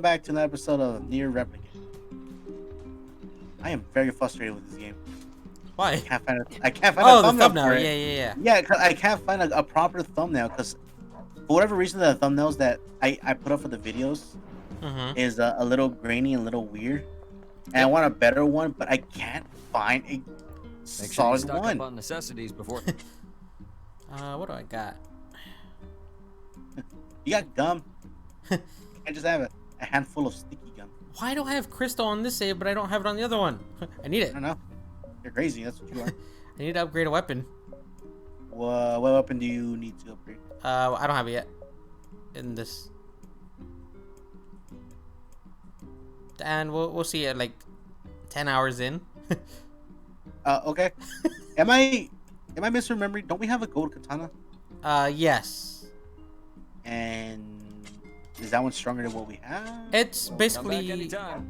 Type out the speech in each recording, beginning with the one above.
back to another episode of Nier Replicant. I am very frustrated with this game. Why? I can't find a Oh, the thumbnail thumbnail. for it. Yeah. Yeah, 'cause I can't find a proper thumbnail because for whatever reason the thumbnails that I put up for the videos is a little grainy and a little weird. And I want a better one, but I can't find a solid stock one. up on necessities before. What do I got? You got gum. I just have a handful of sticky gum. Why do I have crystal on this save, but I don't have it on the other one? I need I it. don't know. You're crazy. That's what you are. I need to upgrade a weapon. What weapon do you need to upgrade? I don't have it yet. In this. And we'll see it like 10 hours in. Okay. Am I misremembering? Don't we have a gold katana? Yes. And is that one stronger than what we have? It's Come back basically anytime.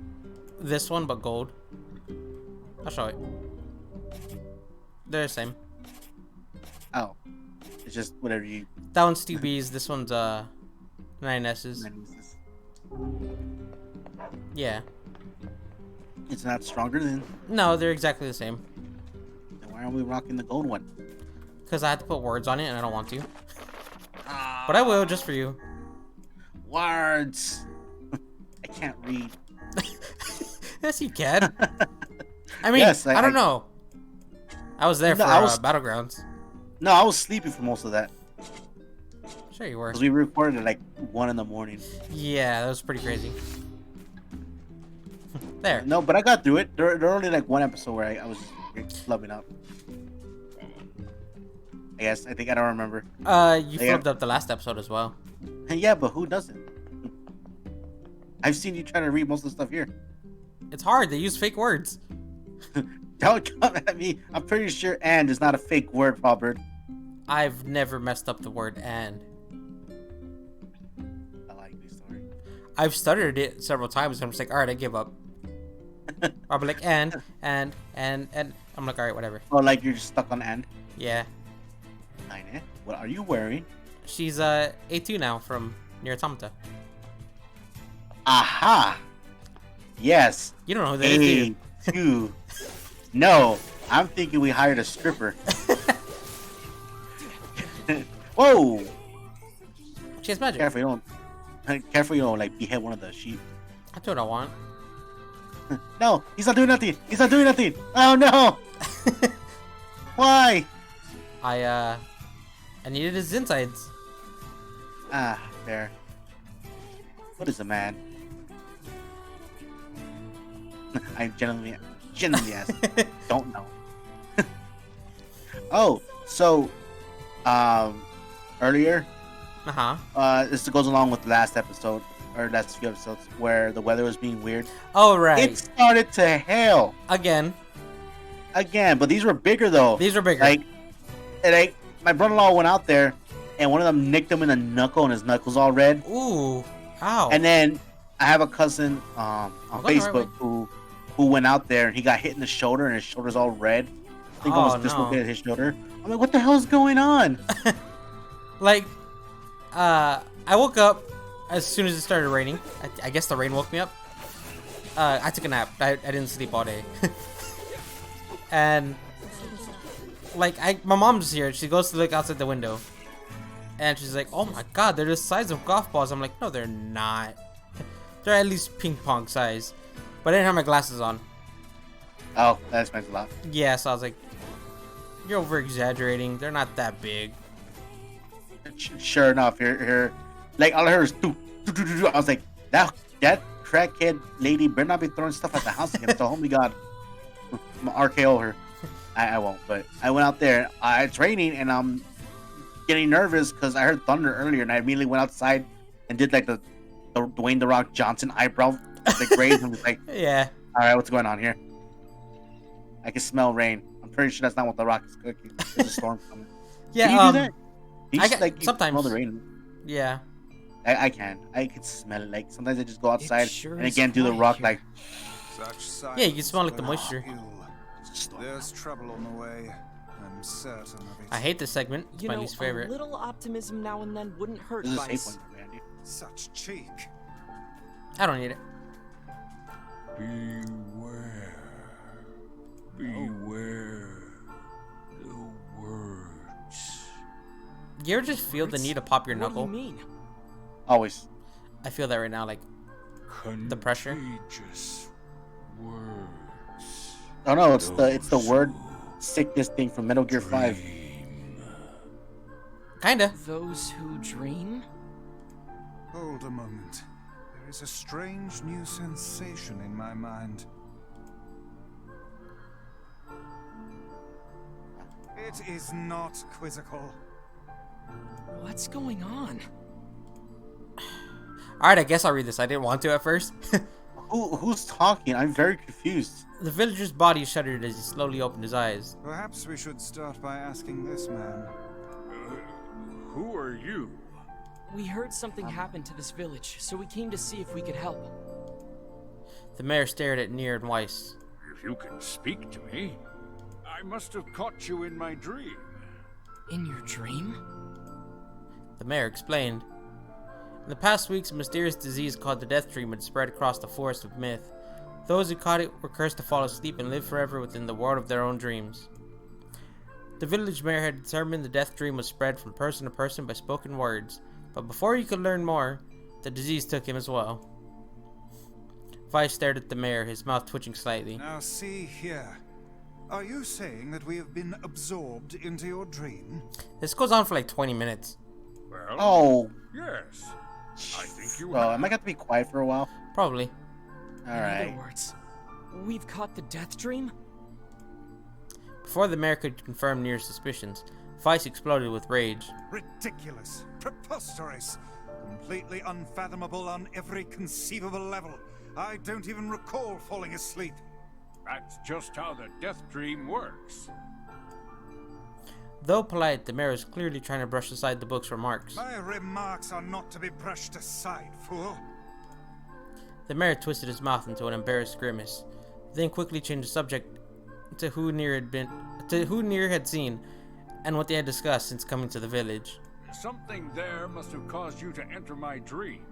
this one, but gold. I'll show it. They're the same. Oh, it's just whatever you. That one's 2Bs. This one's 9Ss. Yeah. It's not stronger than. No, they're exactly the same. Then why aren't we rocking the gold one? Because I had to put words on it, and I don't want to. But I will, just for you. Words. I can't read. Yes, you can. I mean, Yes, I don't know. I was there No, for I was- Battlegrounds. No, I was sleepy for most of that Sure you were. because we recorded at like 1 in the morning. Yeah, that was pretty crazy. There. No, but I got through it. There only like one episode where I was flubbing up. I guess I think I don't remember. You Yeah. flipped up the last episode as well. Yeah, but who doesn't? I've seen you try to read most of the stuff here. It's hard. They use fake words. Don't come at me. I'm pretty sure "and" is not a fake word, Robert. I've never messed up the word "and." I like this story. I've stuttered it several times, and I'm just like, all right, I give up. I'll be like, and. I'm like, all right, whatever. Oh, like you're just stuck on "and." Yeah. Fine, what are you wearing? She's A2 now from Nier Automata. Aha! Yes. You don't know who that is, do you? A2. No, I'm thinking we hired a stripper. Whoa! She has magic. Careful, you don't like behead one of the sheep. That's what I want. No, he's not doing nothing. He's not doing nothing. Oh no! Why? I needed his insides. Ah, there. What is a man? I genuinely asked. Don't know. Oh, so, earlier, this goes along with the last episode, or last few episodes, where the weather was being weird. Oh, right. It started to hail Again, but these were bigger though. these are bigger. Like, my brother-in-law went out there, and one of them nicked him in the knuckle, and his knuckle's all red. Ooh. Ow. And then I have a cousin on going the right Facebook who went out there and he got hit in the shoulder and his shoulder's all red. I think almost dislocated his shoulder. I'm like, what the hell is going on? Like, I woke up as soon as it started raining. I guess the rain woke me up. I took a nap. I didn't sleep all day. And, like, my mom's here. She goes to look outside the window. And she's like, oh my god, they're the size of golf balls. I'm like, no, they're not. They're at least ping pong size. But I didn't have my glasses on. Oh, that explains a lot. Yeah, so I was like, you're over exaggerating. They're not that big. Sure enough, here, like all I heard is doo, doo, doo, doo, doo. I was like, that crackhead lady better not be throwing stuff at the house again. So, holy God, I'm gonna RKO her. I won't, but I went out there. It's raining and I'm getting nervous because I heard thunder earlier, and I immediately went outside and did like the Dwayne the Rock Johnson eyebrow, like raise, and was like, Yeah. all right, what's going on here? I can smell rain. I'm pretty sure that's not what the Rock is cooking. There's a storm coming. Yeah, Can you do that? You I just, can- like, you sometimes. smell the rain. Yeah. I can smell it. Like sometimes I just go outside sure and is again do the quiet Rock here. like. Yeah, you can smell like the moisture. There's trouble on the way. I'm certain of it. I hate this segment. It's You my know, least favorite. a little optimism now and then wouldn't hurt, This is a safe Vice. one for me, Andy. Such cheek. I don't need it. Beware. Beware the words. You ever just feel the need to pop your What do knuckle? you mean? Always. I feel that right now, like the pressure. Contagious words. Oh no, it's the word sickness thing from Metal Gear 5. Kinda. Those who dream? Hold a moment. There is a strange new sensation in my mind. It is not quizzical. What's going on? Alright, I guess I'll read this. I didn't want to at first. Who's talking? I'm very confused. The villager's body shuddered as he slowly opened his eyes. Perhaps we should start by asking this man. Who are you? We heard something happened to this village, so we came to see if we could help. The mayor stared at Nier and Weiss. If you can speak to me, I must have caught you in my dream. In your dream? The mayor explained. In the past weeks, a mysterious disease called the Death Dream had spread across the forest of myth. Those who caught it were cursed to fall asleep and live forever within the world of their own dreams. The village mayor had determined the Death Dream was spread from person to person by spoken words, but before he could learn more, the disease took him as well. Weiss stared at the mayor, his mouth twitching slightly. Now see here. Are you saying that we have been absorbed into your dream? This goes on for like 20 minutes. Well, Oh, yes. I think you well, have. am I gonna have to be quiet for a while? Probably. All In right. other words, we've caught the death dream? Before the mayor could confirm Nier's suspicions, Weiss exploded with rage. Ridiculous, preposterous, completely unfathomable on every conceivable level. I don't even recall falling asleep. That's just how the death dream works. Though polite, the mayor was clearly trying to brush aside the book's remarks. My remarks are not to be brushed aside, fool. The mayor twisted his mouth into an embarrassed grimace, then quickly changed the subject to who Nier had seen and what they had discussed since coming to the village. Something there must have caused you to enter my dream.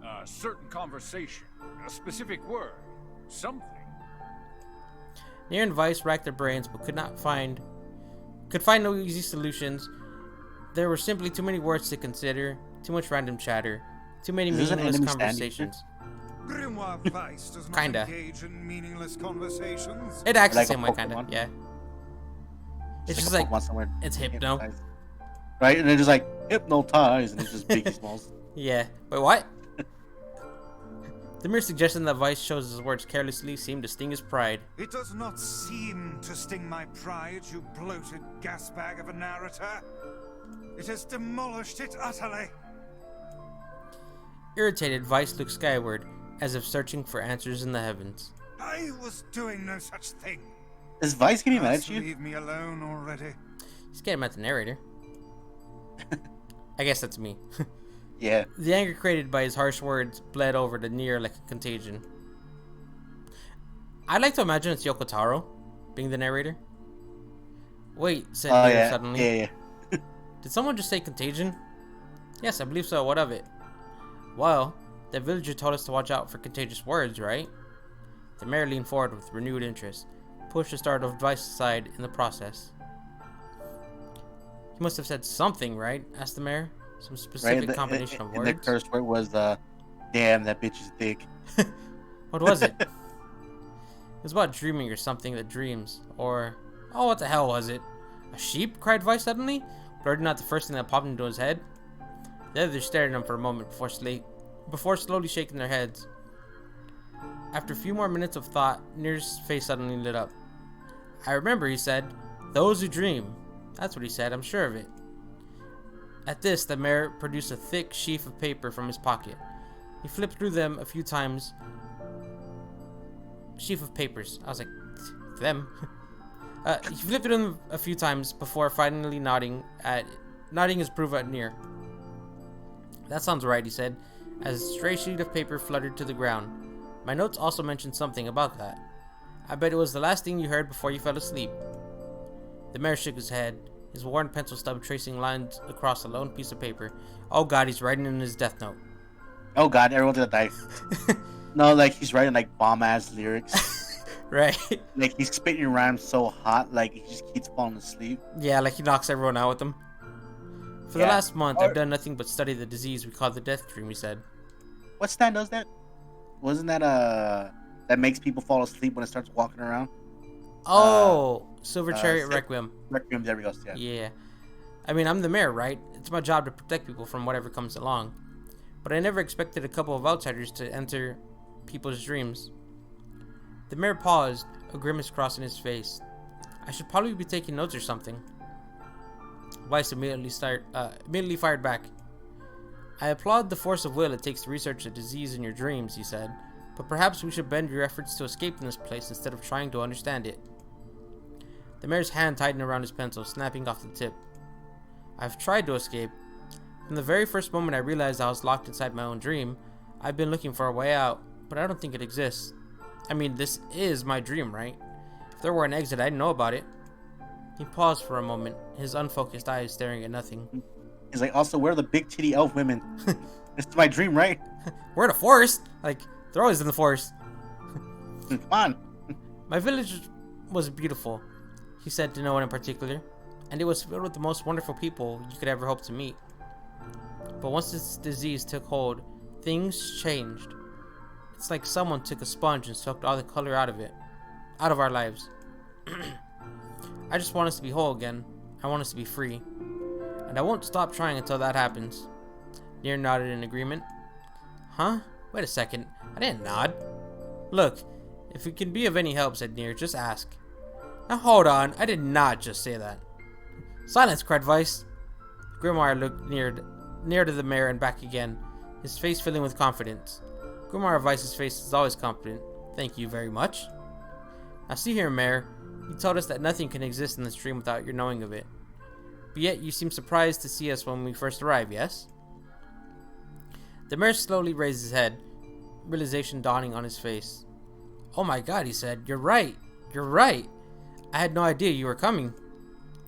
A certain conversation, a specific word, something. Nier and Weiss racked their brains but could find no easy solutions. There were simply too many words to consider, too much random chatter, too many Is this an meaningless enemy standing conversations. Grimoire Weiss does not Kinda. engage in meaningless conversations. It acts Like the a same way, kinda. Pokemon? Yeah. It's a just like Pokemon somewhere. it's hypno. Right, and they're just like hypnotize, and it's just Biggie Smalls. Yeah. Wait, what? The mere suggestion that Weiss chose his words carelessly seemed to sting his pride. It does not seem to sting my pride, you bloated gasbag of a narrator. It has demolished it utterly. Irritated, Weiss looked skyward, as if searching for answers in the heavens. I was doing no such thing. Is Vice getting mad Just at you? leave me alone already. He's getting at the narrator. I guess that's me. Yeah. The anger created by his harsh words bled over to Nier like a contagion. I'd like to imagine it's Yoko Taro being the narrator. Wait, said Oh Nier yeah. suddenly. Yeah. Did someone just say contagion? Yes, I believe so. What of it? Well, the villager told us to watch out for contagious words, right? The mayor leaned forward with renewed interest, pushed the startled Weiss aside in the process. He must have said something, right? Asked the mayor. Some specific combination of words. And the curse word was, damn, that bitch is thick. What was it? It was about dreaming or something that dreams. Or, oh, what the hell was it? A sheep? Cried Weiss suddenly, blurting not the first thing that popped into his head. The others stared at him for a moment before slowly shaking their heads. After a few more minutes of thought, Nier's face suddenly lit up. I remember, he said. Those who dream. That's what he said, I'm sure of it. At this, the mayor produced a thick sheaf of paper from his pocket. He flipped through them a few times. Sheaf of papers. I was like, them? He flipped through them a few times before finally nodding his approval at Nier. That sounds right, he said, as a stray sheet of paper fluttered to the ground. My notes also mentioned something about that. I bet it was the last thing you heard before you fell asleep. The mayor shook his head, his worn pencil stub tracing lines across a lone piece of paper. Oh god, he's writing in his death note. Oh god, everyone's gonna die. No, like he's writing like bomb ass lyrics. Right? Like he's spitting rhymes so hot, like he just keeps falling asleep. Yeah, like he knocks everyone out with them. For the Yeah. last month, Or- I've done nothing but study the disease we call the death dream, he said. What stand does that? Wasn't that that makes people fall asleep when it starts walking around? Oh, Silver Chariot Sil- Requiem. Requiem, there we go. Yeah. Yeah. I mean, I'm the mayor, right? It's my job to protect people from whatever comes along. But I never expected a couple of outsiders to enter people's dreams. The mayor paused, a grimace crossing his face. I should probably be taking notes or something. Weiss immediately fired back. I applaud the force of will it takes to research a disease in your dreams, he said, but perhaps we should bend your efforts to escape from this place instead of trying to understand it. The mayor's hand tightened around his pencil, snapping off the tip. I've tried to escape. From the very first moment I realized I was locked inside my own dream, I've been looking for a way out, but I don't think it exists. I mean, this is my dream, right? If there were an exit, I'd know about it. He paused for a moment, his unfocused eyes staring at nothing. He's like, also, where are the big titty elf women? This is my dream, right? We're in a forest! Like, they're always in the forest. Come on. My village was beautiful, he said to no one in particular, and it was filled with the most wonderful people you could ever hope to meet. But once this disease took hold, things changed. It's like someone took a sponge and sucked all the color out of our lives. I just want us to be whole again. I want us to be free. And I won't stop trying until that happens. Nier nodded in agreement. Huh? Wait a second. I didn't nod. Look, if we can be of any help, said Nier, just ask. Now hold on, I did not just say that. Silence, cried Weiss. Grimoire looked near to the mayor and back again, his face filling with confidence. Grimoire Weiss's face is always confident. Thank you very much. Now see here, Mayor. You told us that nothing can exist in this dream without your knowing of it. But yet you seem surprised to see us when we first arrived, yes? The mayor slowly raised his head, realization dawning on his face. Oh my god, he said. You're right. You're right. I had no idea you were coming.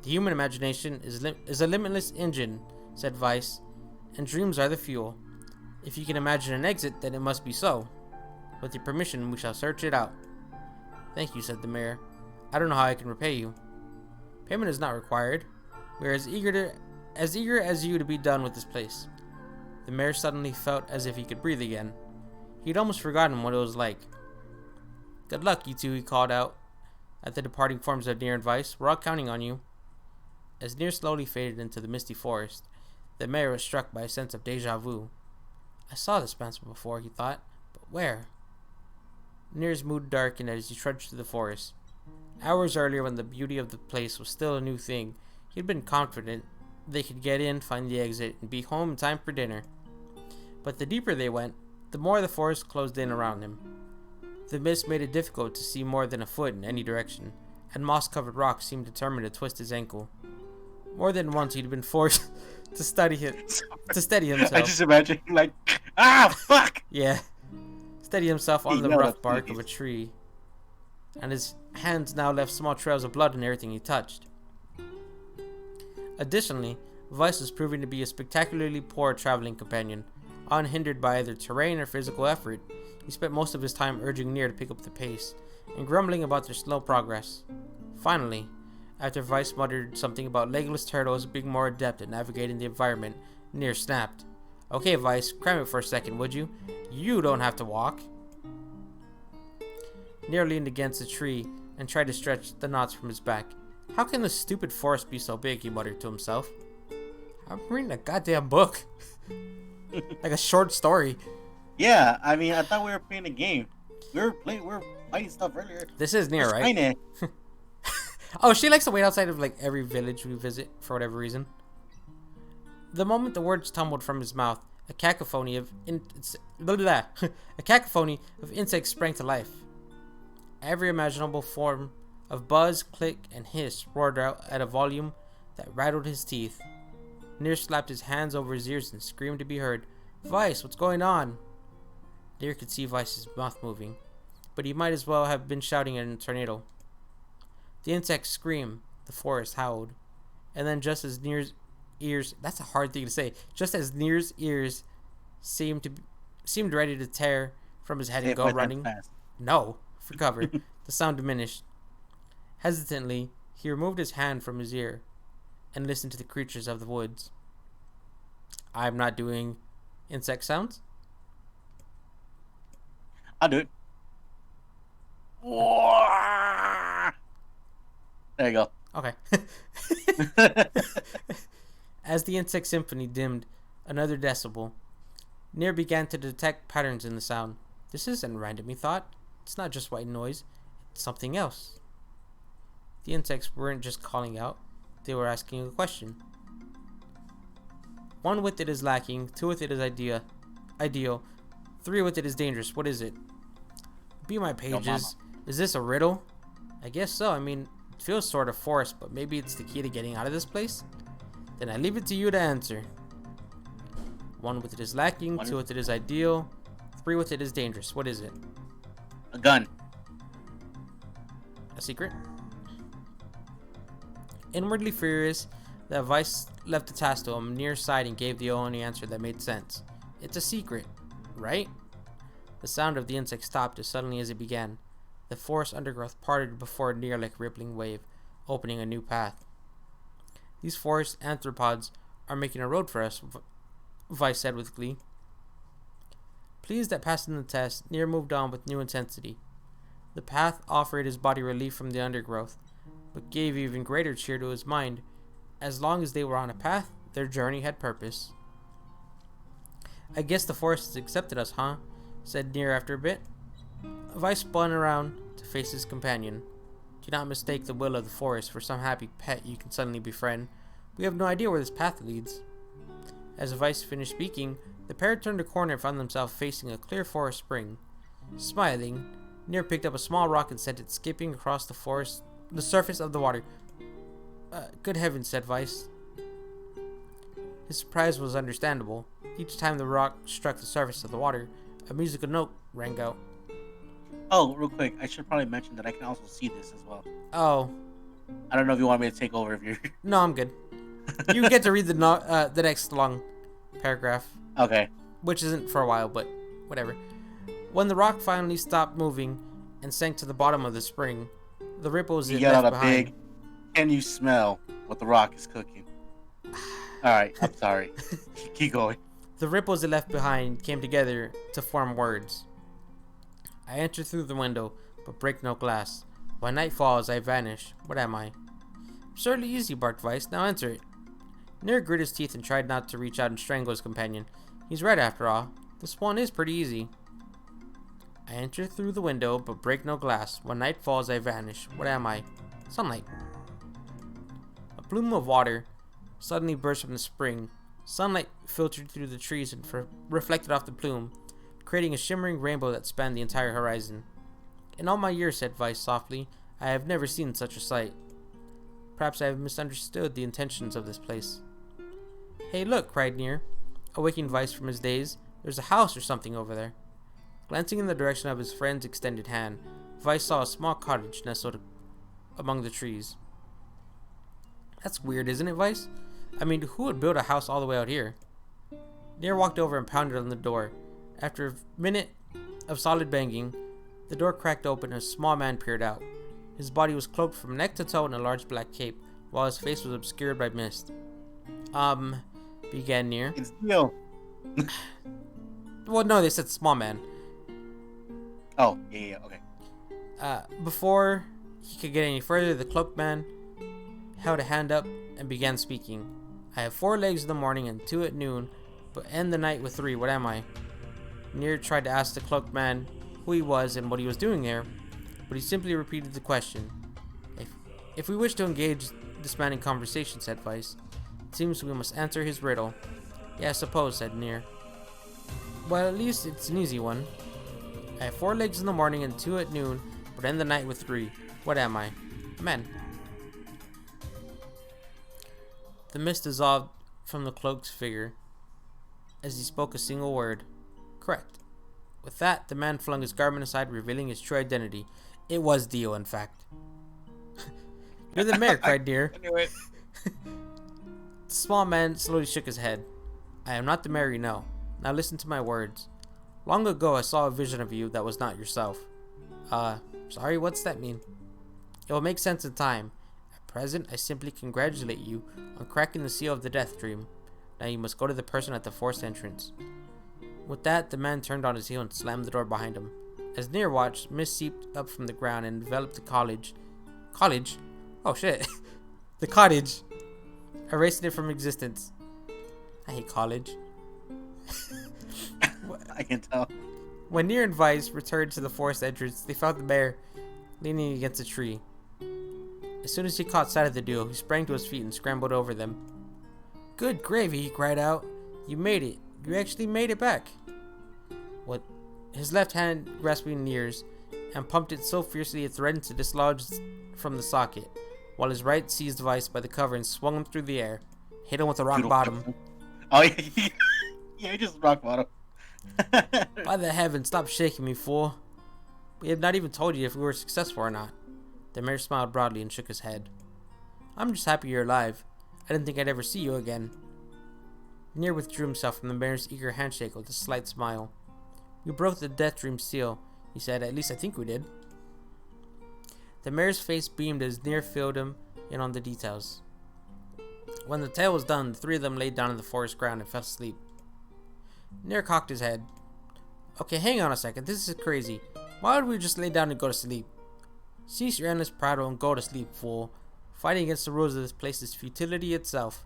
The human imagination is a limitless engine, said Weiss, and dreams are the fuel. If you can imagine an exit, then it must be so. With your permission, we shall search it out. Thank you, said the mayor. I don't know how I can repay you. Payment is not required. We are as eager as you to be done with this place. The mayor suddenly felt as if he could breathe again. He'd almost forgotten what it was like. Good luck, you two, he called out at the departing forms of Nier and Weiss. We're all counting on you. As Nier slowly faded into the misty forest, the mayor was struck by a sense of deja vu. I saw this monster before, he thought, but where? Nier's mood darkened as he trudged through the forest. Hours earlier, when the beauty of the place was still a new thing, he had been confident they could get in, find the exit, and be home in time for dinner. But the deeper they went, the more the forest closed in around him. The mist made it difficult to see more than a foot in any direction, and moss-covered rocks seemed determined to twist his ankle. More than once he'd been forced to steady himself. I just imagine like, fuck! Yeah. Steady himself on the Yeah, rough that's bark nice. of a tree, and his hands now left small trails of blood in everything he touched. Additionally, Weiss was proving to be a spectacularly poor traveling companion. Unhindered by either terrain or physical effort, he spent most of his time urging Nier to pick up the pace, and grumbling about their slow progress. Finally, after Weiss muttered something about legless turtles being more adept at navigating the environment, Nier snapped. Okay, Weiss, cram it for a second, would you? You don't have to walk. Nier leaned against a tree and tried to stretch the knots from his back. How can this stupid forest be so big, he muttered to himself. I'm reading a goddamn book. Like a short story. Yeah, I mean, I thought we were playing a game. We were fighting stuff earlier. This is Nier, right? Kinda. Oh, she likes to wait outside of like every village we visit for whatever reason. The moment the words tumbled from his mouth, a cacophony of insects sprang to life. Every imaginable form of buzz, click, and hiss roared out at a volume that rattled his teeth. Nier slapped his hands over his ears and screamed to be heard. Weiss, what's going on? Nier could see Weiss's mouth moving, but he might as well have been shouting in a tornado. The insects screamed, the forest howled, and then just as Nier's ears, that's a hard thing to say, just as Nier's ears seemed seemed ready to tear from his head Say and it go 5 times running. fast. No, for cover. The sound diminished. Hesitantly, he removed his hand from his ear and listened to the creatures of the woods. I'm not doing insect sounds. I'll do it. There you go. Okay. As the insect symphony dimmed another decibel, Nier began to detect patterns in the sound. This isn't random, he thought. It's not just white noise. It's something else. The insects weren't just calling out. They were asking a question. 1 with it is lacking. 2 with it is ideal. 3 with it is dangerous. What is it? Be my pages. Is this a riddle? I guess so. I mean, it feels sort of forced, but maybe it's the key to getting out of this place? Then I leave it to you to answer. 1 with it is lacking. 2 with it is ideal. 3 with it is dangerous. What is it? A gun. A secret? Inwardly furious, that Vice left the task to him near side and gave the only answer that made sense. It's a secret, right? The sound of the insect stopped as suddenly as it began. The forest undergrowth parted before a near like rippling wave, opening a new path. These forest anthropods are making a road for us, Vice said with glee. Pleased at passing the test, Nier moved on with new intensity. The path offered his body relief from the undergrowth, but gave even greater cheer to his mind. As long as they were on a path, their journey had purpose. I guess the forest has accepted us, huh? Said Nier after a bit. Vice spun around to face his companion. Do not mistake the will of the forest for some happy pet you can suddenly befriend. We have no idea where this path leads. As Vice finished speaking, the pair turned a corner and found themselves facing a clear forest spring. Smiling, Nier picked up a small rock and sent it skipping across the surface of the water. Good heavens, said Vice. His surprise was understandable. Each time the rock struck the surface of the water, a musical note rang out. Oh, real quick, I should probably mention that I can also see this as well. Oh. I don't know if you want me to take over if you're... No, I'm good. You get to read the next long paragraph. Okay. Which isn't for a while, but whatever. When the rock finally stopped moving and sank to the bottom of the spring, the ripples it You got left out a behind. big... Can you smell what the rock is cooking? Alright, I'm sorry. Keep going. The ripples it left behind came together to form words. I enter through the window, but break no glass. When night falls, I vanish. What am I? Absurdly easy, barked Vice. Now answer it. Nier grit his teeth and tried not to reach out and strangle his companion. He's right after all. This one is pretty easy. I enter through the window, but break no glass. When night falls, I vanish. What am I? Sunlight. A plume of water suddenly burst from the spring. Sunlight filtered through the trees and reflected off the plume, creating a shimmering rainbow that spanned the entire horizon. In all my years, said Vice softly, I have never seen such a sight. Perhaps I have misunderstood the intentions of this place. Hey, look, cried Nier, awaking Vice from his daze. There's a house or something over there. Glancing in the direction of his friend's extended hand, Vice saw a small cottage nestled among the trees. That's weird, isn't it, Vice? I mean, who would build a house all the way out here? Nier walked over and pounded on the door. After a minute of solid banging, the door cracked open and a small man peered out. His body was cloaked from neck to toe in a large black cape, while his face was obscured by mist. Began Nier. It's Neo. Well, no, they said small man. Oh, yeah, okay. Before he could get any further, the cloaked man held a hand up and began speaking. I have 4 legs in the morning and 2 at noon, but end the night with 3. What am I? Nier tried to ask the cloaked man who he was and what he was doing there, but he simply repeated the question. If we wish to engage this man in conversation, said Vice, it seems we must answer his riddle. Yeah, I suppose, said Nier. Well, at least it's an easy one. I have 4 legs in the morning and 2 at noon, but end the night with 3. What am I? Man. The mist dissolved from the cloak's figure as he spoke a single word. Correct. With that, the man flung his garment aside, revealing his true identity. It was Dio, in fact. You're the mayor, cried Nier. I knew it. The small man slowly shook his head. I am not the mayor, you know. Now listen to my words. Long ago, I saw a vision of you that was not yourself. Sorry, what's that mean? It will make sense in time. At present, I simply congratulate you on cracking the seal of the death dream. Now you must go to the person at the forced entrance. With that, the man turned on his heel and slammed the door behind him. As Nier watched, mist seeped up from the ground and enveloped the college. College? Oh shit. The cottage. Erasing it from existence. I hate college. I can tell. When Nier and Vice returned to the forest entrance, they found the mayor leaning against a tree. As soon as he caught sight of the duo, he sprang to his feet and scrambled over them. Good gravy, he cried out. You made it. You actually made it back. What? His left hand grasping Nier's and pumped it so fiercely it threatened to dislodge from the socket, while his right seized Vice by the cover and swung him through the air, hit him with a rock bottom. Oh, yeah, yeah, just rock bottom. By the heavens, stop shaking me, fool. We have not even told you if we were successful or not. The mayor smiled broadly and shook his head. I'm just happy you're alive. I didn't think I'd ever see you again. Nier withdrew himself from the mayor's eager handshake with a slight smile. We broke the death dream seal, he said. At least I think we did. The mayor's face beamed as Nier filled him in on the details. When the tale was done, the three of them laid down on the forest ground and fell asleep. Nier cocked his head. Okay, hang on a second. This is crazy. Why would we just lay down and go to sleep? Cease your endless prattle and go to sleep, fool. Fighting against the rules of this place is futility itself.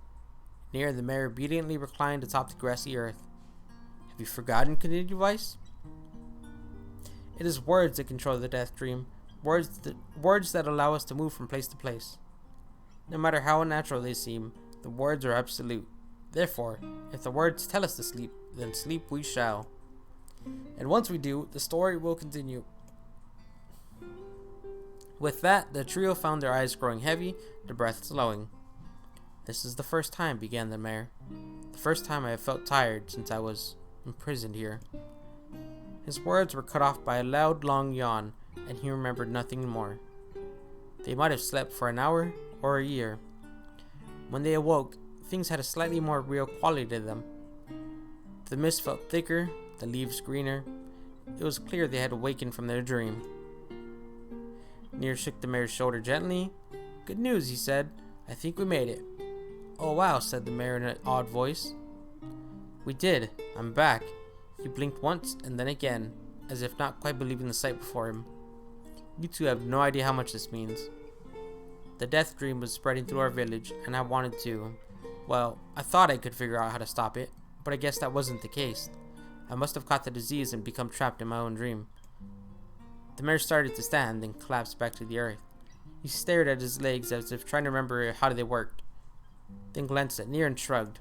Nier and the mayor obediently reclined atop the grassy earth. Have you forgotten, continued Vice? It is words that control the death dream. Words that allow us to move from place to place. No matter how unnatural they seem, the words are absolute. Therefore, if the words tell us to sleep, then sleep we shall. And once we do, the story will continue. With that, the trio found their eyes growing heavy, their breath slowing. This is the first time, began the mayor. The first time I have felt tired since I was imprisoned here. His words were cut off by a loud, long yawn, and he remembered nothing more. They might have slept for an hour or a year. When they awoke, things had a slightly more real quality to them. The mist felt thicker, the leaves greener. It was clear they had awakened from their dream. Nier shook the mayor's shoulder gently. Good news, he said. I think we made it. Oh wow, said the mayor in an odd voice. We did. I'm back. He blinked once and then again, as if not quite believing the sight before him. You two have no idea how much this means. The death dream was spreading through our village, and I wanted to. Well, I thought I could figure out how to stop it, but I guess that wasn't the case. I must have caught the disease and become trapped in my own dream. The mayor started to stand, then collapsed back to the earth. He stared at his legs as if trying to remember how they worked, then glanced at Nier and shrugged.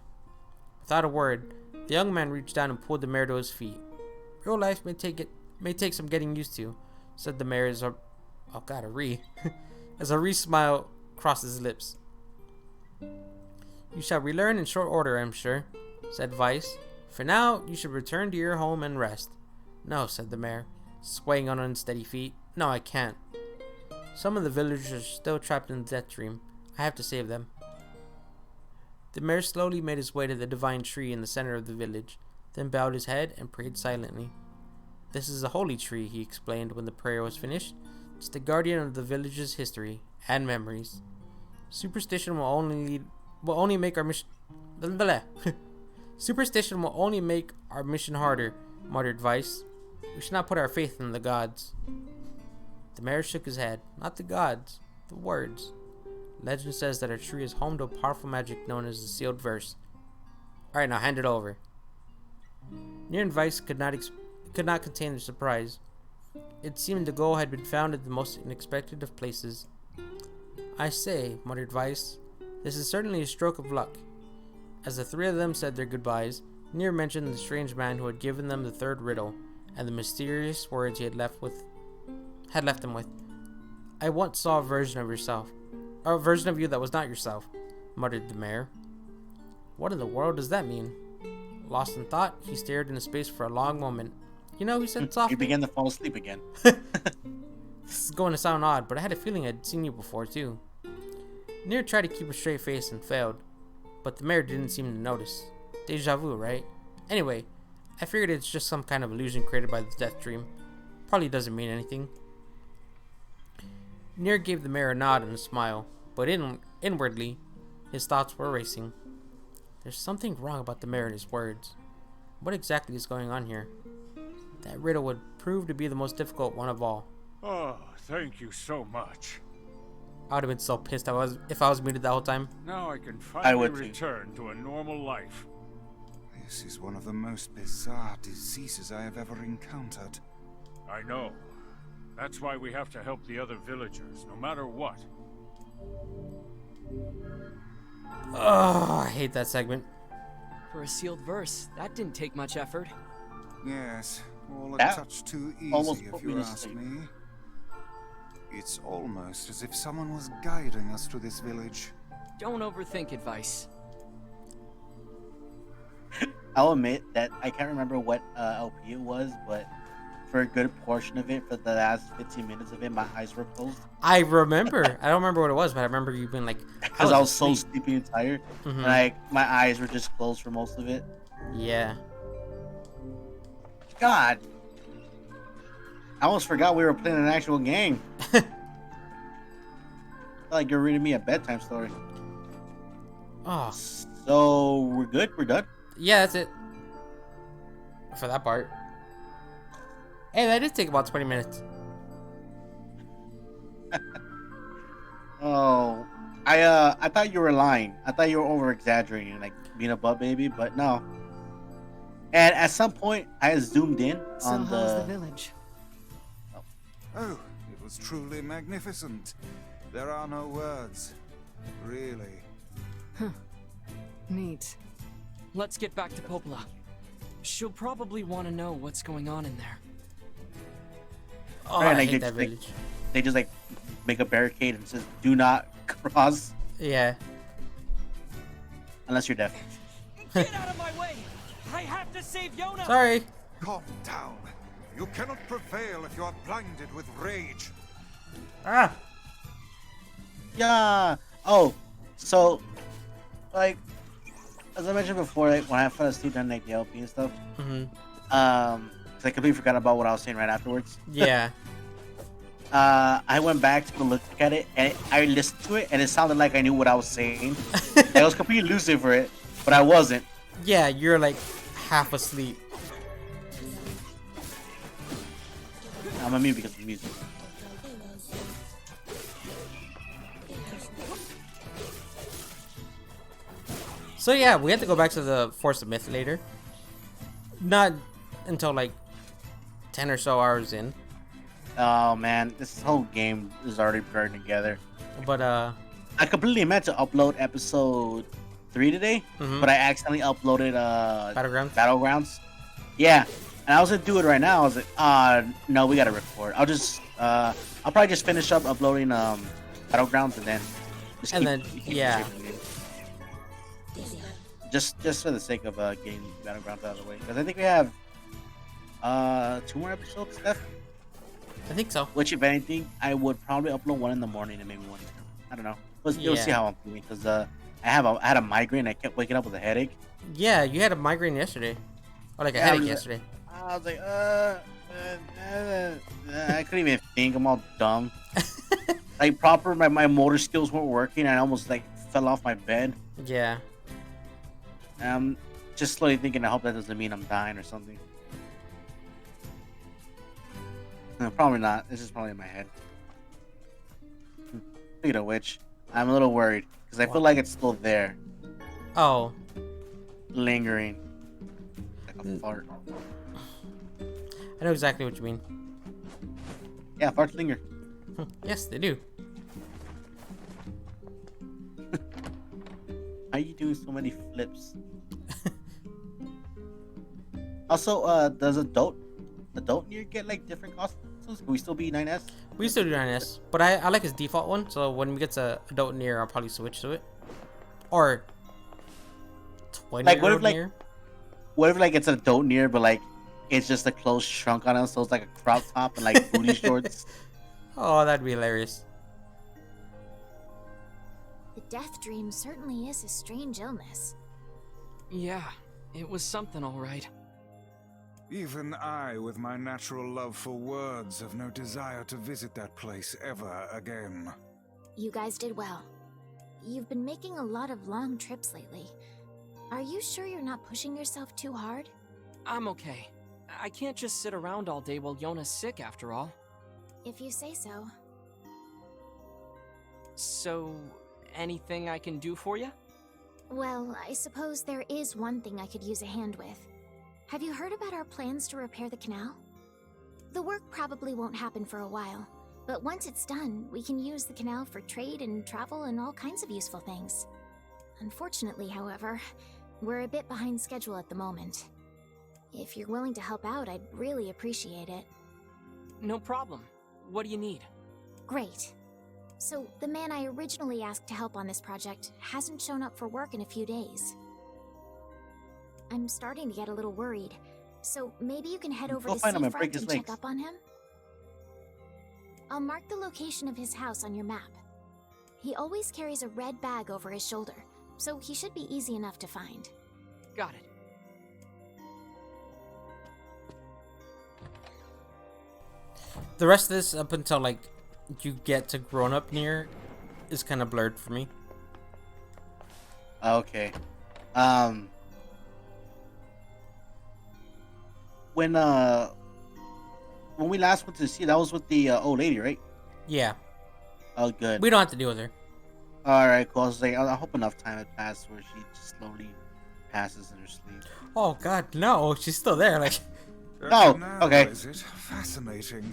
Without a word, the young man reached down and pulled the mayor to his feet. Real life may take some getting used to, said the mayor as as a smile crossed his lips. You shall relearn in short order, I'm sure, said Vice. For now, you should return to your home and rest. No, said the mayor, swaying on unsteady feet. No, I can't. Some of the villagers are still trapped in the death dream. I have to save them. The mayor slowly made his way to the divine tree in the center of the village, then bowed his head and prayed silently. This is a holy tree, he explained when the prayer was finished. It's the guardian of the village's history and memories. Superstition will only make our mission Superstition will only make our mission harder, muttered Vice. We should not put our faith in the gods. The mayor shook his head. Not the gods, the words. Legend says that our tree is home to a powerful magic known as the sealed verse. Alright, now hand it over. Nier and Vice could not contain their surprise. It seemed the goal had been found at the most unexpected of places. I say, muttered Vice, this is certainly a stroke of luck. As the three of them said their goodbyes, Nier mentioned the strange man who had given them the third riddle, and the mysterious words he had left them with. I once saw a version of you that was not yourself, muttered the mayor. What in the world does that mean? Lost in thought, he stared into space for a long moment. You know, he said softly. You began to fall asleep again. This is going to sound odd, but I had a feeling I'd seen you before, too. Nier tried to keep a straight face and failed, but the mayor didn't seem to notice. Deja vu, right? Anyway, I figured it's just some kind of illusion created by the death dream. Probably doesn't mean anything. Nier gave the mirror a nod and a smile, but inwardly, his thoughts were racing. There's something wrong about the mirror and his words. What exactly is going on here? That riddle would prove to be the most difficult one of all. Oh, thank you so much. I would have been so pissed if I was muted the whole time. Now I can I finally would too. return to a normal life. This is one of the most bizarre diseases I have ever encountered. I know. That's why we have to help the other villagers, no matter what. Oh, I hate that segment. For a sealed verse, that didn't take much effort. Yes, all a That touch too almost easy put if me you to ask sleep. me. It's almost as if someone was guiding us to this village. Don't overthink advice. I'll admit that I can't remember what LP it was, but for a good portion of it, for the last 15 minutes of it, my eyes were closed. I remember. I don't remember what it was, but I remember you being like, Because I was so sleepy and tired. Mhm. And like, my eyes were just closed for most of it. Yeah. God. I almost forgot we were playing an actual game. Like you're reading me a bedtime story. Oh, So we're good? We're done? yeah, that's it. For that part. Hey, that did take about 20 minutes. Oh. I thought you were lying. I thought you were over exaggerating, like being a butt baby, but no. And at some point I zoomed in So on how's the village? Oh, it was truly magnificent. There are no words. Really. Neat. Let's get back to Popola. She'll probably want to know what's going on in there. Oh, Right, I like, hate they that just, like- village. they just like make a barricade and says do not cross Yeah. unless you're deaf. Get out of my way! I have to save Yona! Sorry. Calm down. You cannot prevail if you are blinded with rage. Ah. Yeah. Oh, so like as I mentioned before, like when I fell asleep on like the LP and stuff, Mm-hmm. 'cause I completely forgot about what I was saying right afterwards. Yeah. I went back to look at it and I listened to it and it sounded like I knew what I was saying. I was completely lucid for it, but I wasn't. Yeah, you're like half asleep. I'm on mute because of music. So yeah, we have to go back to the Force of Myth later. Not until like 10 or so hours in. Oh man, this whole game is already burned together. But I completely meant to upload episode 3 today, Mhm. but I accidentally uploaded Battlegrounds. Yeah, and I was gonna do it right now. I was like, no, we gotta record. I'll probably just finish up uploading Battlegrounds and then keep yeah. shipping it. Just for the sake of getting Battlegrounds out of the way, because I think we have 2 more episodes left. I think so. Which, if anything, I would probably upload one in the morning and maybe one. I don't know. You'll see Yeah. how I'm feeling because I had a migraine. I kept waking up with a headache. Yeah, you had a migraine yesterday. Or like a Yeah, headache I was- yesterday. I was like, I couldn't even think. I'm all dumb. Like proper, my motor skills weren't working. I almost like fell off my bed. Yeah. And I'm just slowly thinking, I hope that doesn't mean I'm dying or something. No, probably not. This is probably in my head. Speaking of which, I'm a little worried because I feel like it's still there, Oh. lingering, like a fart. I know exactly what you mean. Yeah, farts linger. Yes, they do. Why are you doing so many flips? Also, does adult Nier get like different costumes? Can we still be 9S? We still do 9S, but I like his default one, so when we get to adult Nier, I'll probably switch to it. Or 20 Like, what if, year old like- Nier. What if like it's an adult Nier, but like it's just a clothes shrunk on us, so it's like a crop top and like booty shorts? Oh, that'd be hilarious. The death dream certainly is a strange illness. Yeah, it was something all right. Even I, with my natural love for words, have no desire to visit that place ever again. You guys did well. You've been making a lot of long trips lately. Are you sure you're not pushing yourself too hard? I'm okay. I can't just sit around all day while Yona's sick after all. If you say so. So, anything I can do for you? Well, I suppose there is one thing I could use a hand with. Have you heard about our plans to repair the canal? The work probably won't happen for a while, but once it's done, we can use the canal for trade and travel and all kinds of useful things. Unfortunately, however, we're a bit behind schedule at the moment. If you're willing to help out, I'd really appreciate it. No problem. What do you need? Great. So, the man I originally asked to help on this project hasn't shown up for work in a few days. I'm starting to get a little worried, so maybe you can head over Go to find him and break Seafront his and check legs. up on him? I'll mark the location of his house on your map. He always carries a red bag over his shoulder, so he should be easy enough to find. Got it. The rest of this, up until like you get to grown up Nier, is kind of blurred for me. Okay. When we last went to see, that was with the old lady, right? Yeah, Oh, good. we don't have to deal with her. All right, cool. I was like, I hope enough time had passed where she just slowly passes in her sleep. Oh God, no, she's still there. Like, Oh, Now, okay. is it? Fascinating.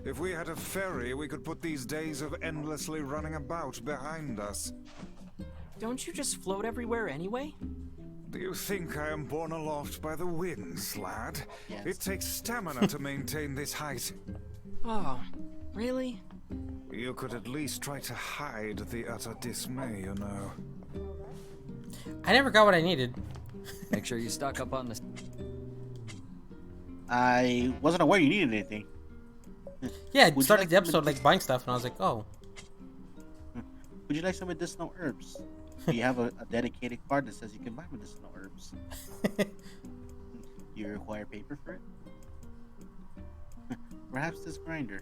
If we had a ferry, we could put these days of endlessly running about behind us. Don't you just float everywhere anyway? Do you think I am borne aloft by the winds, lad? Yes. It takes stamina to maintain this height. Oh, really? You could at least try to hide the utter dismay, you know. I never got what I needed. Make sure you stock up on the. I wasn't aware you needed anything. Yeah, Would you started like the some episode like buying stuff, and I was like, oh, Would you like some medicinal herbs? Do you have a dedicated card that says you can buy medicinal herbs? You require paper for it? Perhaps this grinder.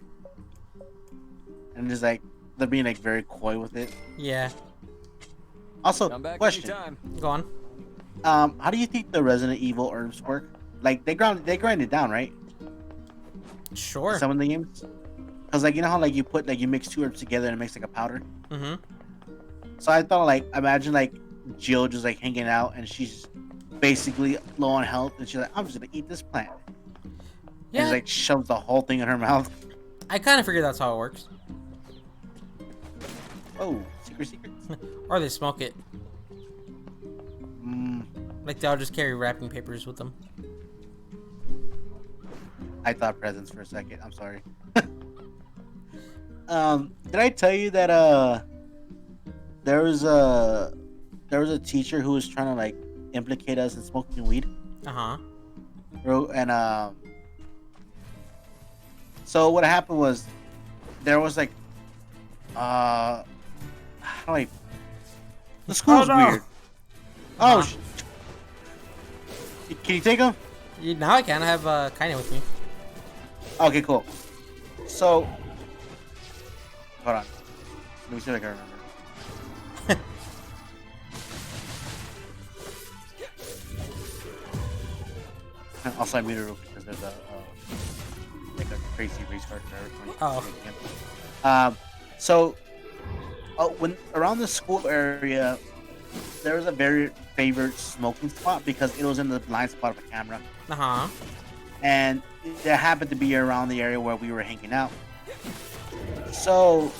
And just like they're being like very coy with it. yeah, Also, Come back question: anytime. go on. how do you think the Resident Evil herbs work? Like they grind it down, right? Sure. Some of the games. Cause like you know how like you put like you mix two herbs together and it makes like a powder. Mm-hmm. So I thought like imagine like Jill just like hanging out and she's basically low on health and she's like I'm just gonna eat this plant. And Yeah, just like shoves the whole thing in her mouth. I kind of figured that's how it works. Oh, secret. Or they smoke it. Mm, Like they'll just carry wrapping papers with them. I thought presents for a second. I'm sorry. Did I tell you that there was a teacher who was trying to like implicate us in smoking weed? Uh huh. And so what happened was there was like how do I the school's Oh, no. weird. Oh, Uh-huh. can you take them? Now I can. I have Kaine with me. Okay, cool. So hold on. Let me see if I can remember. Also, I muted real quick because there's like a crazy race car driver. Oh. So when around the school area, there was a very favorite smoking spot because it was in the blind spot of a camera, Uh huh. and it happened to be around the area where we were hanging out. So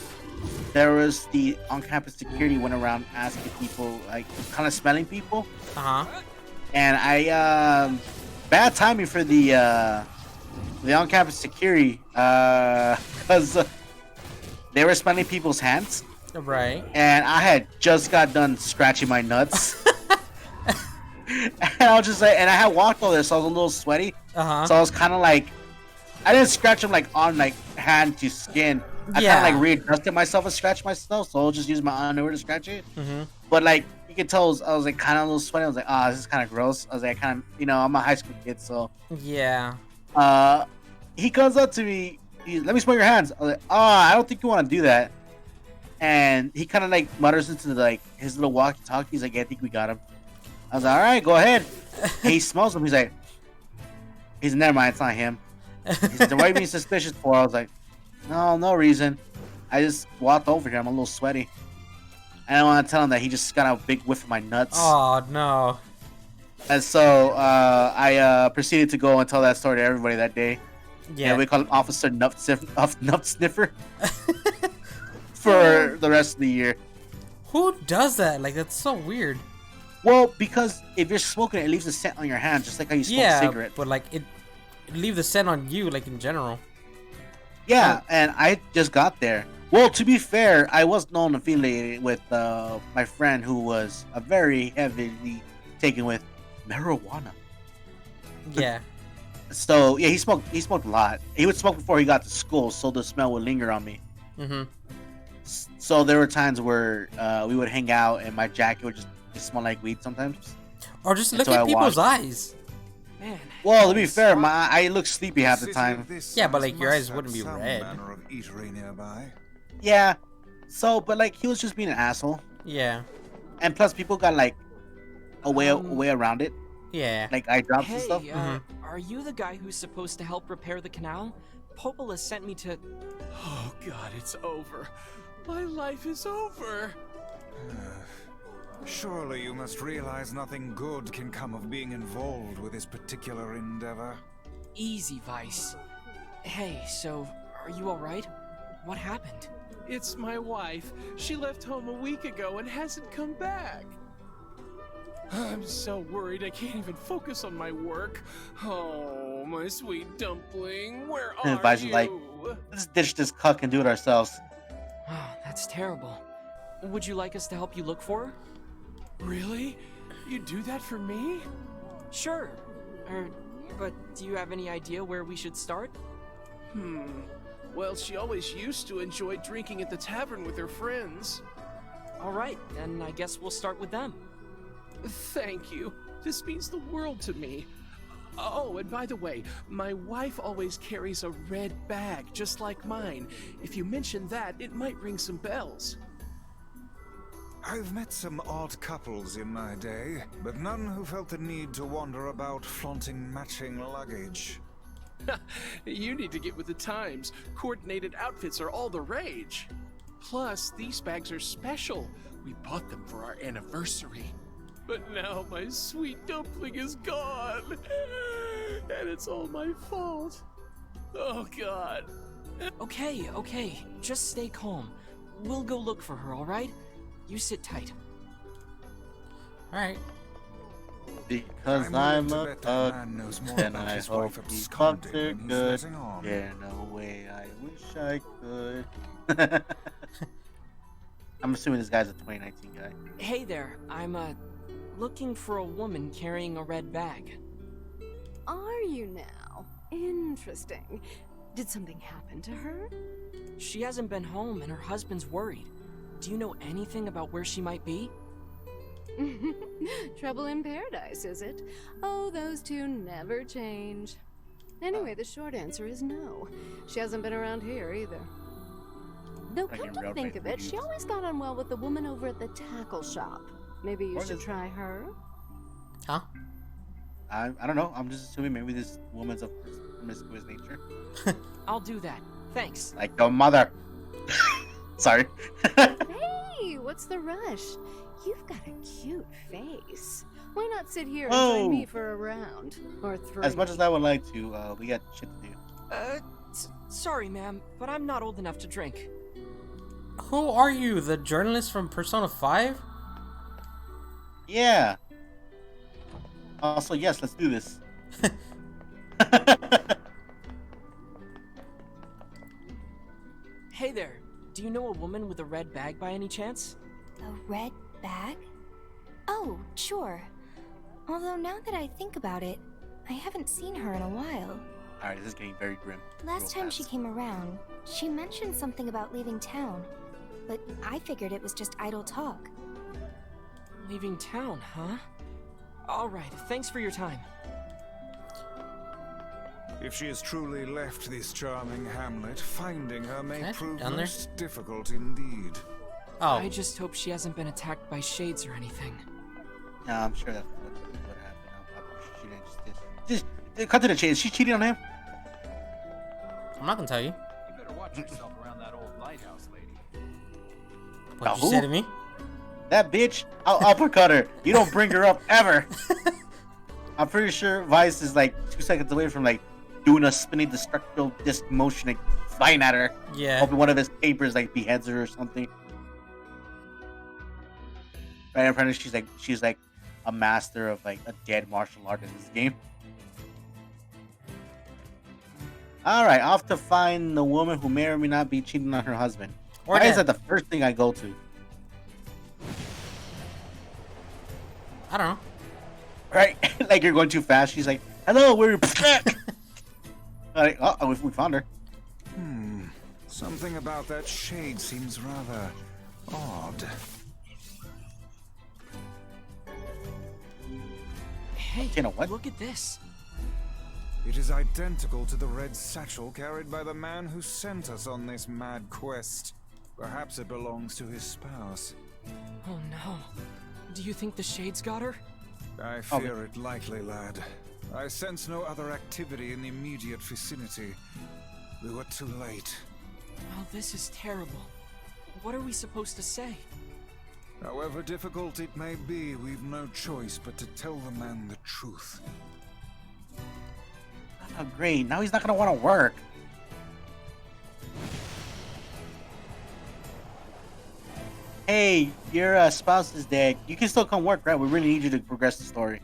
there was the on-campus security went around asking people, like, kind of smelling people, Uh huh. and I bad timing for the on-campus security because they were smelling people's hands, Right. and I had just got done scratching my nuts. And I was just like, and I had walked all this, so I was a little sweaty. Uh huh. So I was kind of like, I didn't scratch them like on like hand to skin. I Yeah. kind of like readjusted myself and scratched myself, so I'll just use my underwear to scratch it. Mm-hmm. But like, you could tell I was like kind of a little sweaty. I was like, this is kind of gross. I was like, kind of, I'm a high school kid, so. Yeah. He comes up to me. Let me smell your hands. I was like, I don't think you want to do that. And he kind of like mutters into like his little walkie-talkie. He's like, yeah, I think we got him. I was like, all right, go ahead. And he smells him. He's like, never mind, it's not him. He's like, what are you being suspicious for? I was like, no reason. I just walked over here. I'm a little sweaty. And I want to tell him that he just got a big whiff of my nuts. Oh no. And so I proceeded to go and tell that story to everybody that day. Yeah. We call him Officer Nut Sniffer for the rest of the year. Who does that? Like, that's so weird. Well, because if you're smoking, it leaves a scent on your hand, just like how you smoke a cigarette. But like it leave the scent on you, like in general. Yeah, and I just got there. Well, to be fair, I was known affiliated with my friend who was very heavily taken with marijuana. Yeah. So yeah, he smoked a lot. He would smoke before he got to school, so the smell would linger on me. Mm-hmm. So there were times where we would hang out, and my jacket would just smell like weed sometimes. Or just look at people's eyes. Man. Well, to be fair, I look sleepy half the time. Yeah, but like your eyes wouldn't be red. Manner of eatery nearby. Yeah. So, but like he was just being an asshole. Yeah. And plus, people got like a way around it. Yeah. Like eye drops and Hey, stuff. are you the guy who's supposed to help repair the canal? Popola sent me to... Oh god, it's over. My life is over. Surely you must realize nothing good can come of being involved with this particular endeavor. Easy, Vice. Hey, so, are you alright? What happened? It's my wife. She left home a week ago and hasn't come back. I'm so worried I can't even focus on my work. Oh, my sweet dumpling, where are Vice is you? like, let's ditch this cuck and do it ourselves. Oh, that's terrible. Would you like us to help you look for her? Really? You do that for me? Sure. But do you have any idea where we should start? Well, she always used to enjoy drinking at the tavern with her friends. Alright, then I guess we'll start with them. Thank you. This means the world to me. Oh, and by the way, my wife always carries a red bag, just like mine. If you mention that, it might ring some bells. I've met some odd couples in my day, but none who felt the need to wander about flaunting matching luggage. You need to get with the times. Coordinated outfits are all the rage. Plus, these bags are special. We bought them for our anniversary. But now my sweet dumpling is gone. And it's all my fault. Oh, God. Okay. Just stay calm. We'll go look for her, alright? You sit tight. Alright. Because I'm a cuck, and I hope he fucks her good. Yeah, no way, I wish I could. I'm assuming this guy's a 2019 guy. Hey there, I'm, looking for a woman carrying a red bag. Are you now? Interesting. Did something happen to her? She hasn't been home and her husband's worried. Do you know anything about where she might be? Trouble in paradise, is it? Oh, those two never change. Anyway, the short answer is no. She hasn't been around here either. Though, come to think of it, she always got on well with the woman over at the tackle shop. Maybe you should try her? Huh? I don't know. I'm just assuming maybe this woman's of promiscuous nature. I'll do that. Thanks. Like your mother. Sorry. Hey, what's the rush? You've got a cute face. Why not sit here and join me for a round? Or three? As much as I would like to, we got shit to do. Sorry, ma'am, but I'm not old enough to drink. Who are you? The journalist from Persona 5? Yeah. Also, yes, let's do this. Hey there, do you know a woman with a red bag by any chance? A red bag? Oh, sure. Although now that I think about it, I haven't seen her in a while. Alright, this is getting very grim. Last time she came around, she mentioned something about leaving town, but I figured it was just idle talk. Leaving town, huh? Alright, thanks for your time. If she has truly left this charming hamlet, finding her may Can I prove down there? most difficult indeed. Oh, I just hope she hasn't been attacked by shades or anything. No, I'm sure that's what happened. I'm pretty sure she didn't just cut to the chase. She cheated on him. I'm not gonna tell you. You better watch yourself around that old lighthouse lady. What you who? said to me? That bitch, I'll uppercut her. You don't bring her up ever. I'm pretty sure Vice is like 2 seconds away from like doing a spinning destructible disc motion, like flying at her. Yeah. Hoping one of his papers like beheads her or something. Right, apparently she's like a master of like a dead martial art in this game. All right, off to find the woman who may or may not be cheating on her husband. Or Why is dead. that the first thing I go to? I don't know. Right, like you're going too fast. She's like, "Hello, we're back." Like, oh, we found her. Something about that shade seems rather odd. Hey, You know what? look at this. It is identical to the red satchel carried by the man who sent us on this mad quest. Perhaps it belongs to his spouse. Oh no. Do you think the shades got her? I fear it likely, lad. I sense no other activity in the immediate vicinity. We were too late. Well, this is terrible. What are we supposed to say? However difficult it may be, we've no choice but to tell the man the truth. Oh, great. Now he's not gonna want to work. Hey, your spouse is dead. You can still come work, right? We really need you to progress the story.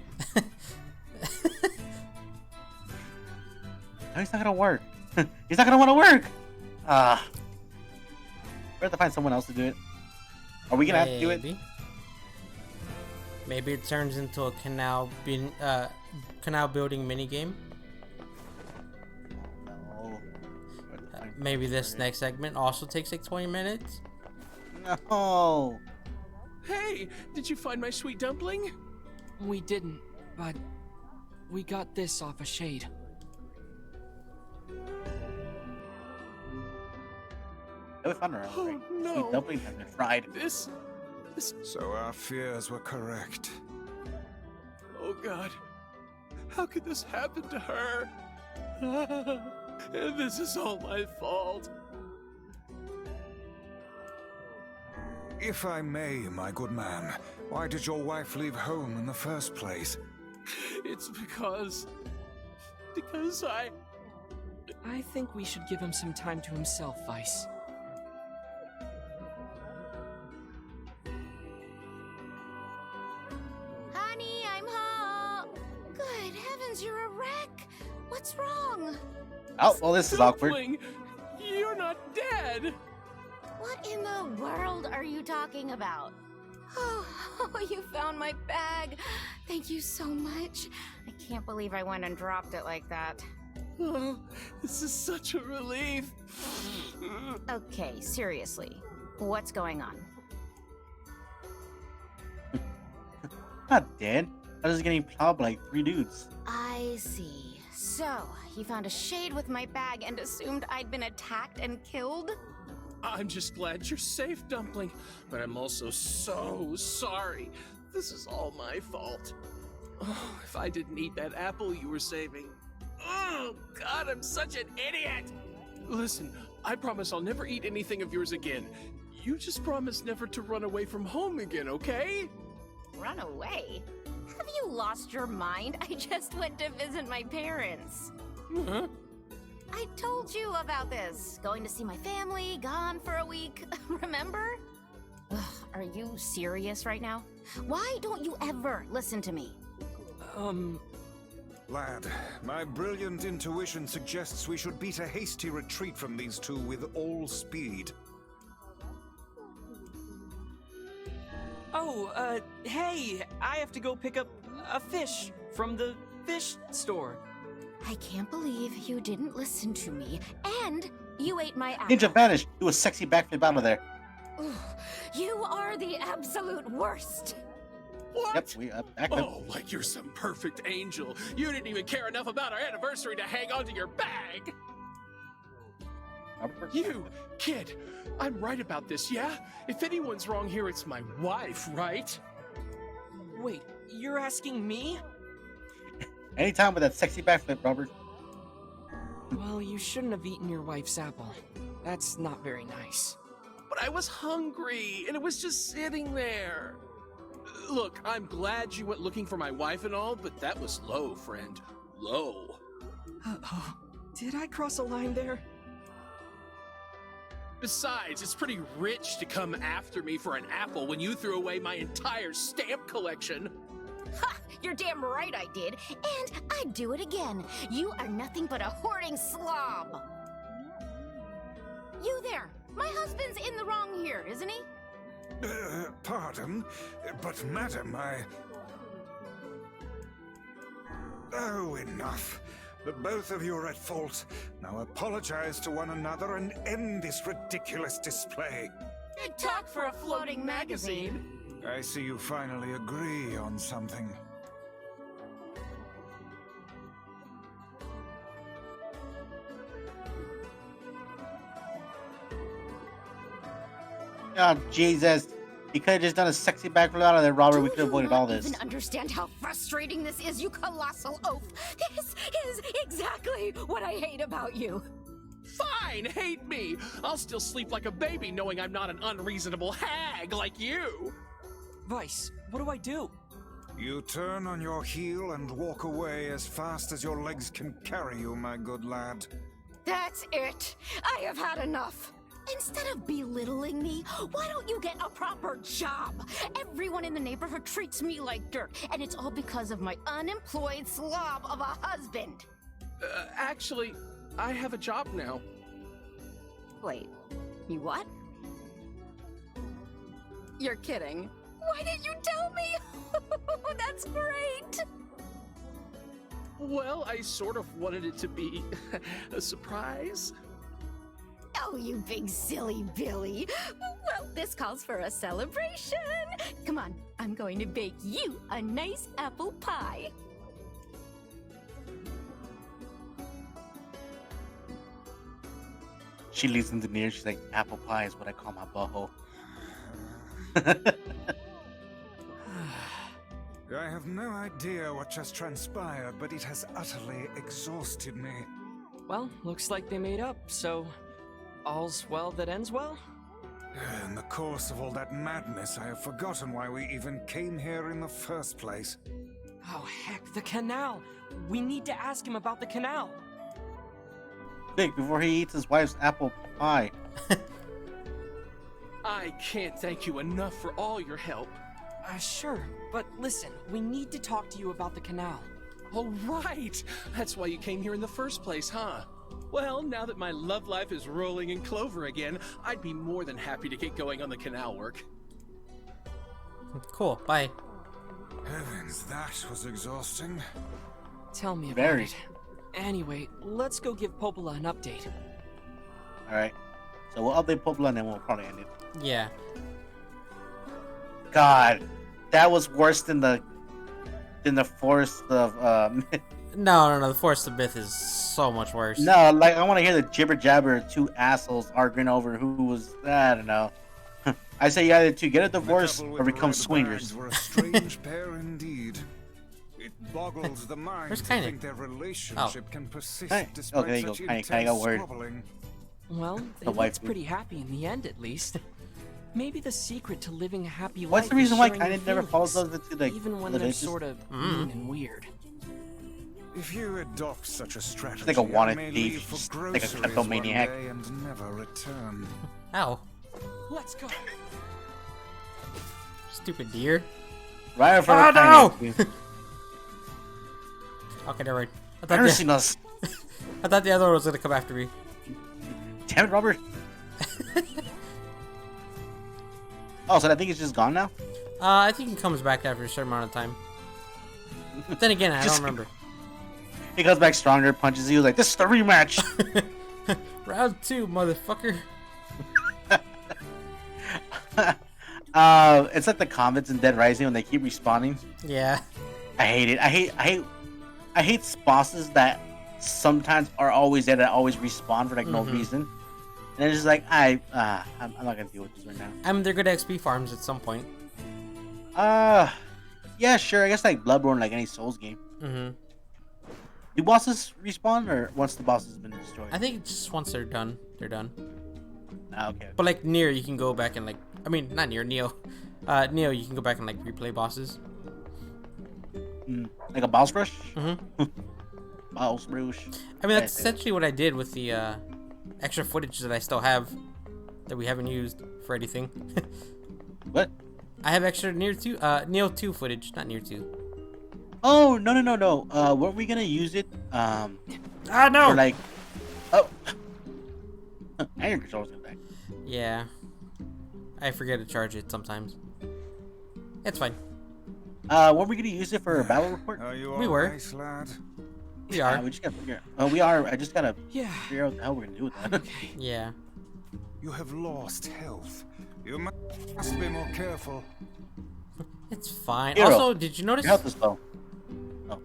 No, he's not gonna work. He's not gonna want to work. We have to find someone else to do it. Are we gonna have to do it? Maybe it turns into a canal building mini game. No. Maybe this next segment also takes like 20 minutes. No. Hey, did you find my sweet dumpling? We didn't, but we got this off a shade. We found her. Oh, Right? no. Sweet dumpling has been fried. This. So our fears were correct. Oh God. How could this happen to her? And this is all my fault. If I may, my good man, why did your wife leave home in the first place? It's because I think we should give him some time to himself, Vice. Honey, I'm home. Good heavens, you're a wreck. What's wrong? Oh, well, this is awkward. Dumpling, you're not dead. What in the world are you talking about? Oh, you found my bag. Thank you so much. I can't believe I went and dropped it like that. Oh, this is such a relief. Okay, seriously. What's going on? Not dead. I was getting plowed by like 3 dudes. I see. So, you found a shade with my bag and assumed I'd been attacked and killed? I'm just glad you're safe, Dumpling, but I'm also so sorry. This is all my fault. Oh, if I didn't eat that apple you were saving. Oh, God, I'm such an idiot. Listen, I promise I'll never eat anything of yours again. You just promise never to run away from home again, okay? Run away? Have you lost your mind? I just went to visit my parents. Huh? I told you about this. Going to see my family, gone for a week. Remember? Ugh, are you serious right now? Why don't you ever listen to me? Lad, my brilliant intuition suggests we should beat a hasty retreat from these two with all speed. Oh, hey, I have to go pick up a fish from the fish store. I can't believe you didn't listen to me, and you ate my apple. Ninja vanish. Do a sexy backflip out of there. Ugh, you are the absolute worst. What? Yep, we back then. Oh, like you're some perfect angel. You didn't even care enough about our anniversary to hang onto your bag. You, kid, I'm right about this, yeah? If anyone's wrong here, it's my wife, right? Wait, you're asking me? Anytime with that sexy backflip, Robert. Well, you shouldn't have eaten your wife's apple. That's not very nice. But I was hungry, and it was just sitting there. Look, I'm glad you went looking for my wife and all, but that was low, friend. Low. Did I cross a line there? Besides, it's pretty rich to come after me for an apple when you threw away my entire stamp collection. Ha! You're damn right I did. And I'd do it again. You are nothing but a hoarding slob. You there! My husband's in the wrong here, isn't he? Pardon, but madam, Oh, enough. The both of you are at fault. Now apologize to one another and end this ridiculous display. Big talk for a floating magazine. I see you finally agree on something. Oh, Jesus. He could have just done a sexy backflip out of there, Robert. We could have avoided all Do this. you even understand how frustrating this is, you colossal oaf? This is exactly what I hate about you. Fine, hate me. I'll still sleep like a baby knowing I'm not an unreasonable hag like you. Vice, what do I do? You turn on your heel and walk away as fast as your legs can carry you, my good lad. That's it. I have had enough. Instead of belittling me, why don't you get a proper job? Everyone in the neighborhood treats me like dirt, and it's all because of my unemployed slob of a husband. Actually, I have a job now. Wait, you what? You're kidding. Why didn't you tell me? That's great. Well, I sort of wanted it to be a surprise. Oh, you big silly Billy. Well, this calls for a celebration. Come on, I'm going to bake you a nice apple pie. She leads into Nier. She's like, apple pie is what I call my butthole. I have no idea what just transpired, but it has utterly exhausted me. Well, looks like they made up, so all's well that ends well? In the course of all that madness, I have forgotten why we even came here in the first place. Oh, heck, the canal! We need to ask him about the canal! Quick, before he eats his wife's apple pie. I can't thank you enough for all your help. Sure, but listen, we need to talk to you about the canal. Oh, right! That's why you came here in the first place, huh? Well, now that my love life is rolling in clover again, I'd be more than happy to get going on the canal work. Cool, bye. Heavens, that was exhausting. Tell me about Very. it. Anyway, let's go give Popola an update. Alright. So we'll update Popola and then we'll probably end it. Yeah. God, that was worse than the Forest of No, the Forest of Myth is so much worse. No, like I want to hear the jibber jabber of two assholes arguing over who was, I don't know. I say you either to get a divorce or become swingers. Were a strange pair indeed. It boggles the mind Where's to Kainen? think their relationship can persist Hey. despite Okay, there you such go. Kainen intense got word. squabbling. Well, The they wife looked pretty happy in the end, at least. Maybe the secret to living a happy life What's the is reason why sharing your Kainen never follows feelings, those into the even when they're religious? sort of mean and weird. If you adopt such a strategy, like a wanted I may thief, leave for just like a groceries kleptomaniac. one day and never return. Ow. Let's go. Stupid deer. Right in front Oh, of no! Kainen. Okay, never mind. I Never thought, seen us. I thought the other one was gonna come after me. Damn it, Robert. Oh, so that thing is just gone now? I think he comes back after a certain amount of time. But then again, I don't remember. He comes back stronger, punches you like, this is the rematch. Round 2, motherfucker. It's like the convents in Dead Rising when they keep respawning. Yeah. I hate it. I hate bosses that sometimes are always there that always respawn for like no reason. And it's just like I'm not gonna deal with this right now. I mean, they're good XP farms at some point. Yeah, sure. I guess like Bloodborne, like any Souls game. Mm-hmm. Do bosses respawn or once the boss has been destroyed? I think just once they're done, they're done. Okay. But like Nier, you can go back and like, I mean, not Nier, Neo. Neo, you can go back and like replay bosses. Like a boss rush? Mm-hmm. Boss rush. I mean, that's essentially what I did with the extra footage that I still have that we haven't used for anything. What? I have extra Neo 2 footage, not Nier 2. Oh, no. Weren't we gonna use it? No! For like, oh. And your controller's gonna die. Yeah. I forget to charge it sometimes. It's fine. Weren't we gonna use it for a battle report? Are you We all were. right, lad? We are. We just gotta figure out. We are. I just gotta Yeah. figure out how we're gonna do with that. Yeah. You have lost health. You must be more careful. It's fine. Hero, Also, did you notice? Your health is low. Oh,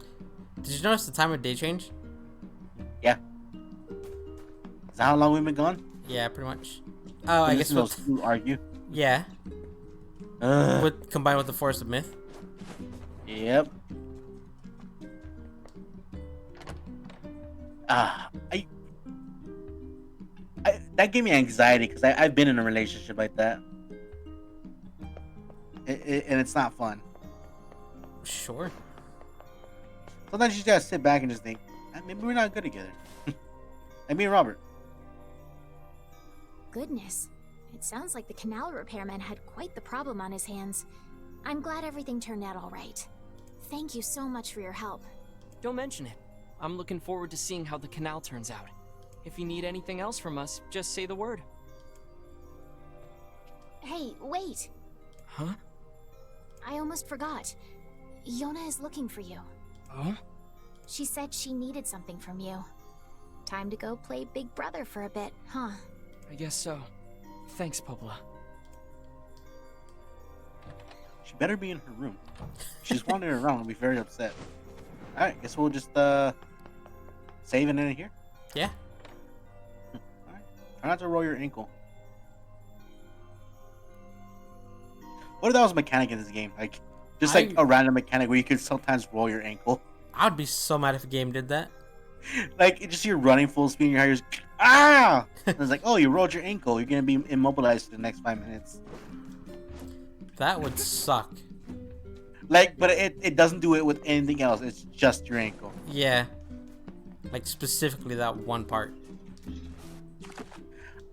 Did you notice the time of day change? yeah. Is that how long we've been gone? Yeah, pretty much. Oh, I guess those with, two argue. yeah, combined with the Forest of Myth. Yep. That gave me anxiety because I've been in a relationship like that, and it's not fun. Sure. Sometimes you just gotta sit back and just think, maybe we're not good together. Like me and Robert. Goodness. It sounds like the canal repairman had quite the problem on his hands. I'm glad everything turned out all right. Thank you so much for your help. Don't mention it. I'm looking forward to seeing how the canal turns out. If you need anything else from us, just say the word. Hey, wait! Huh? I almost forgot. Yona is looking for you. Oh? She said she needed something from you. Time to go play Big Brother for a bit, huh? I guess so. Thanks, Popola. She better be in her room. She's wandering around. I'll be very upset. All right, guess we'll just save it in here. Yeah. All right. Try not to roll your ankle. What if that was a mechanic in this game? Like, just like a random mechanic where you could sometimes roll your ankle. I'd be so mad if a game did that. Like, just you're running full speed and your hair just, ah! And it's like, oh, you rolled your ankle. You're going to be immobilized for the next 5 minutes. That would suck. Like, but it doesn't do it with anything else. It's just your ankle. Yeah. Like, specifically that one part.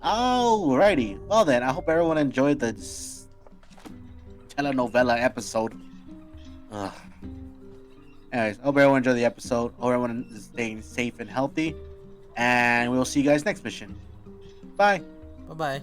Alrighty. Well then, I hope everyone enjoyed the telenovela episode. Ugh. Anyways, I hope everyone enjoyed the episode. Hope everyone is staying safe and healthy. And we will see you guys next mission. Bye. Bye-bye.